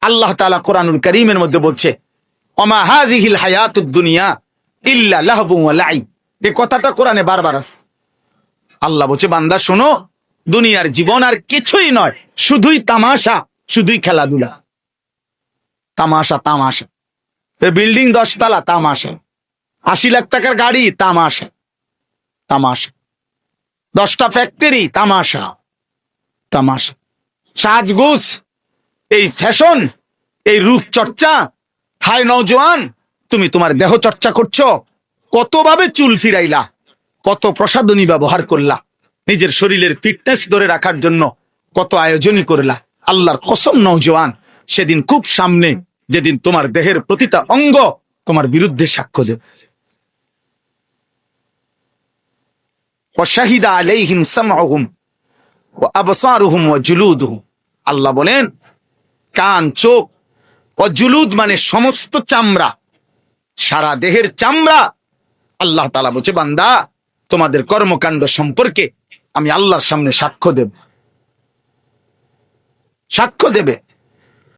আল্লাহ তাআলা কোরআনুল কারীমের মধ্যে বলছে, ওমা হাযিহিল হায়াতুদ দুনিয়া ইল্লা লাহবুন ওয়া লাইব। এই কথাটা কোরআনে বারবার আছে। আল্লাহ বলছে, বান্দা শোনো, দুনিয়ার জীবন আর কিছুই নয়, শুধুই তামাশা, শুধুই খেলাধুলা। তামাশা তামাশা। বিল্ডিং 10 তলা, তামাশা। 80 লাখ টাকার গাড়ি, তামাশা তামাশা। 10টা ফ্যাক্টরি, তামাশা তামাশা। সাজগোজ, এই ফ্যাশন, এই রূপচর্চা। হায় নওজোয়ান, তুমি তোমার দেহ চর্চা করছো, কতভাবে চুল ফিরাইলা, কত প্রসাধনী ব্যবহার করলা, নিজের শরীরের ফিটনেস ধরে রাখার জন্য কত আয়োজনই করলা। আল্লাহর কসম নওজোয়ান, সেদিন খুব সামনে, যেদিন তোমার দেহের প্রতিটা অঙ্গ তোমার বিরুদ্ধে সাক্ষ্য দেবে। ওয়াশাহিদা আলাইহিম সামউহুম ওয়া আবসারুহুম ওয়া জুলুদুহুম। আল্লাহ বলেন, কান, চোখ, ওয়া জুলুদ মানে সমস্ত চামড়া, সারা দেহের চামড়া। আল্লাহ তাআলা বলছে, বান্দা তোমাদের কর্মকাণ্ড সম্পর্কে আমি আল্লাহর সামনে সাক্ষ্য দেব, সাক্ষ্য দেবে।